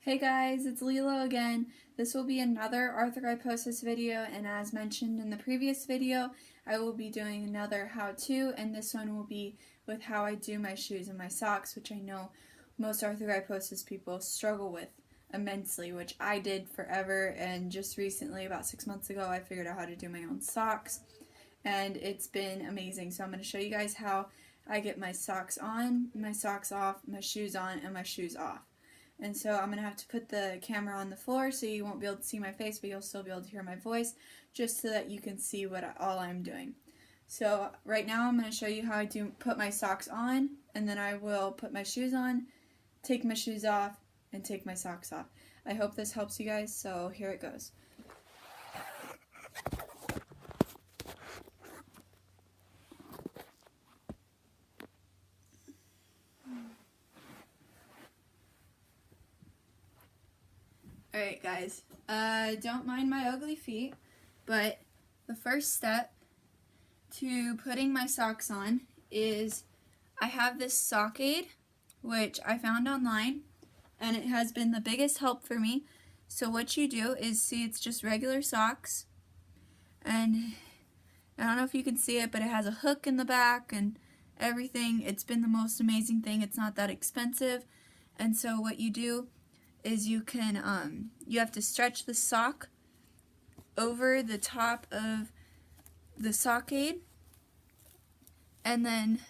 Hey guys, it's Lilo again. This will be another arthrogryposis video, and as mentioned in the previous video, I will be doing another how-to, and this one will be with how I do my shoes and my socks, which I know most arthrogryposis people struggle with immensely, which I did forever, and just recently, about 6 months ago, I figured out how to do my own socks, and it's been amazing. So I'm going to show you guys how I get my socks on, my socks off, my shoes on, and my shoes off. And so I'm going to have to put the camera on the floor so you won't be able to see my face, but you'll still be able to hear my voice, just so that you can see all I'm doing. So right now I'm going to show you how I put my socks on, and then I will put my shoes on, take my shoes off, and take my socks off. I hope this helps you guys, so here it goes. Alright guys, don't mind my ugly feet, but the first step to putting my socks on is I have this sock aid, which I found online, and it has been the biggest help for me. So what you do is, see, it's just regular socks, and I don't know if you can see it, but it has a hook in the back and everything. It's been the most amazing thing. It's not that expensive. And so what you do is you have to stretch the sock over the top of the sock aid, and then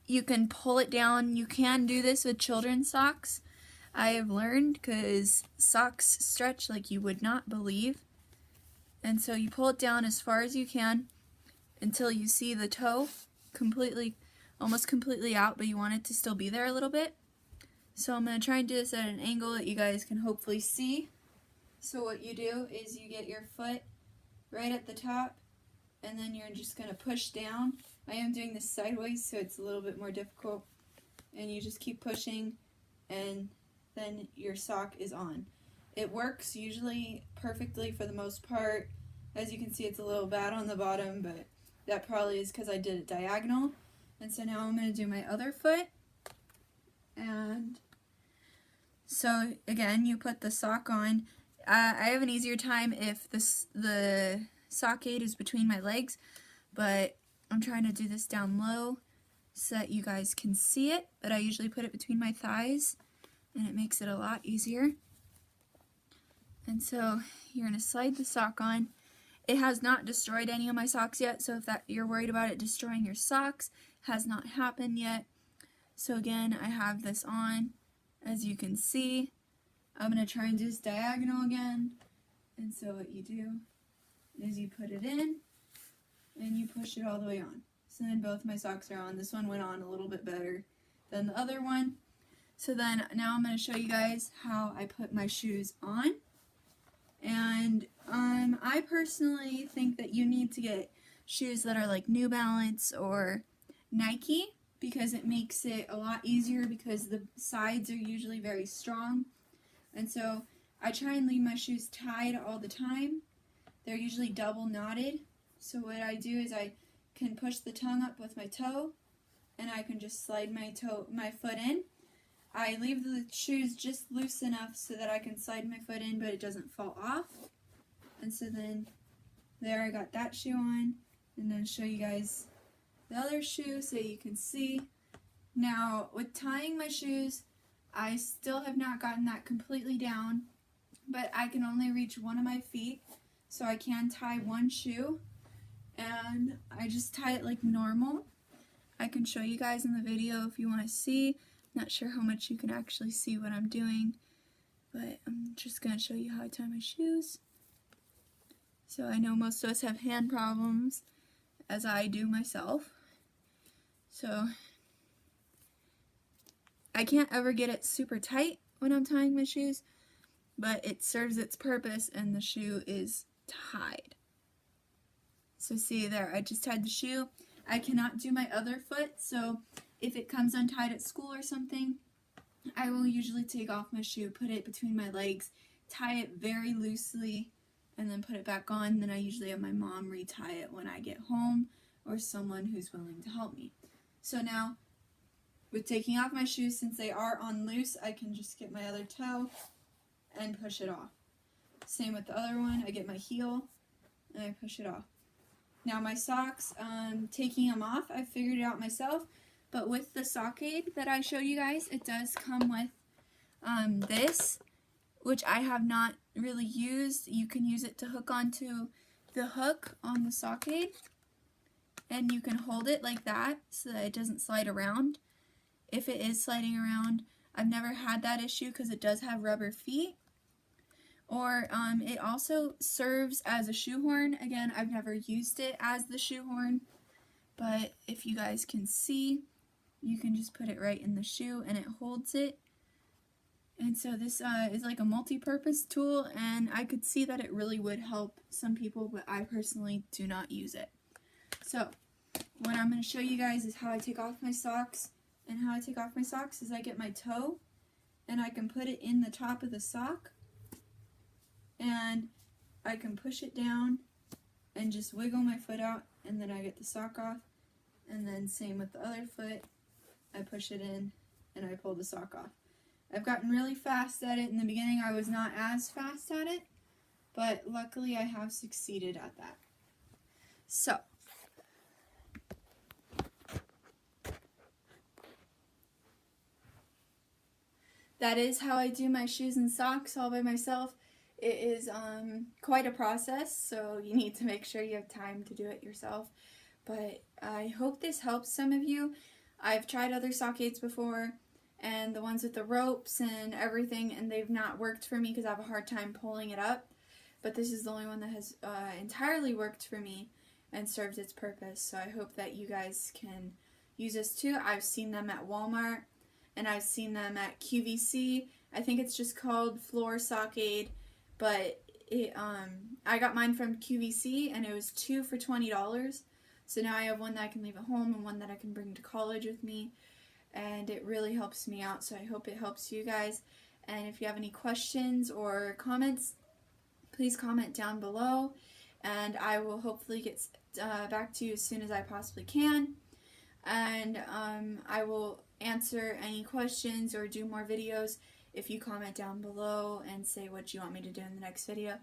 you can pull it down. You can do this with children's socks, I have learned, because socks stretch like you would not believe. And so you pull it down as far as you can until you see the toe almost completely out, but you want it to still be there a little bit. So I'm going to try and do this at an angle that you guys can hopefully see. So what you do is you get your foot right at the top, and then you're just going to push down. I am doing this sideways, so it's a little bit more difficult. And you just keep pushing, and then your sock is on. It works usually perfectly for the most part. As you can see, it's a little bad on the bottom, but that probably is because I did it diagonal. And so now I'm going to do my other foot. And so again, you put the sock on. I have an easier time if the sock aid is between my legs, but I'm trying to do this down low so that you guys can see it, but I usually put it between my thighs, and it makes it a lot easier. And so you're going to slide the sock on. It has not destroyed any of my socks yet, so if you're worried about it destroying your socks, has not happened yet. So again, I have this on, as you can see. I'm going to try and do this diagonal again. And so what you do is you put it in, and you push it all the way on. So then both my socks are on. This one went on a little bit better than the other one. So then now I'm going to show you guys how I put my shoes on. And I personally think that you need to get shoes that are like New Balance or Nike, because it makes it a lot easier, because the sides are usually very strong. And so I try and leave my shoes tied all the time. They're usually double knotted. So what I do is I can push the tongue up with my toe, and I can just slide my foot in. I leave the shoes just loose enough so that I can slide my foot in, but it doesn't fall off. And so then there, I got that shoe on, and then show you guys the other shoe so you can see. Now, with tying my shoes, I still have not gotten that completely down, but I can only reach one of my feet, so I can tie one shoe, and I just tie it like normal. I can show you guys in the video if you want to see. Not sure how much you can actually see what I'm doing, but I'm just going to show you how I tie my shoes. So I know most of us have hand problems, as I do myself. So I can't ever get it super tight when I'm tying my shoes, but it serves its purpose, and the shoe is tied. So see there, I just tied the shoe. I cannot do my other foot, so if it comes untied at school or something, I will usually take off my shoe, put it between my legs, tie it very loosely, and then put it back on. Then I usually have my mom retie it when I get home, or someone who's willing to help me. So now with taking off my shoes, since they are on loose, I can just get my other toe and push it off. Same with the other one. I get my heel and I push it off. Now my socks, taking them off, I figured it out myself, but with the sock aid that I showed you guys, it does come with this, which I have not really used. You can use it to hook onto the hook on the sock aid, and you can hold it like that so that it doesn't slide around. If it is sliding around, I've never had that issue because it does have rubber feet. Or it also serves as a shoehorn. Again, I've never used it as the shoehorn, but if you guys can see, you can just put it right in the shoe and it holds it. And so this is like a multi-purpose tool, and I could see that it really would help some people, but I personally do not use it. So what I'm going to show you guys is how I take off my socks. And how I take off my socks is I get my toe and I can put it in the top of the sock, and I can push it down and just wiggle my foot out, and then I get the sock off. And then same with the other foot, I push it in and I pull the sock off. I've gotten really fast at it. In the beginning I was not as fast at it, but luckily I have succeeded at that. So that is how I do my shoes and socks all by myself. It is quite a process, so you need to make sure you have time to do it yourself. But I hope this helps some of you. I've tried other sock aids before, and the ones with the ropes and everything, and they've not worked for me because I have a hard time pulling it up. But this is the only one that has entirely worked for me and serves its purpose. So I hope that you guys can use this too. I've seen them at Walmart, and I've seen them at QVC. I think it's just called Floor Sock Aid, but I got mine from QVC, and it was 2 for $20. So now I have one that I can leave at home and one that I can bring to college with me, and it really helps me out. So I hope it helps you guys. And if you have any questions or comments, please comment down below, and I will hopefully get back to you as soon as I possibly can. And I will answer any questions or do more videos if you comment down below and say what you want me to do in the next video.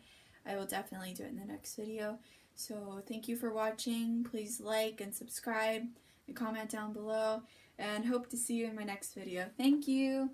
I will definitely do it in the next video. So thank you for watching. Please like and subscribe and comment down below, and hope to see you in my next video. Thank you.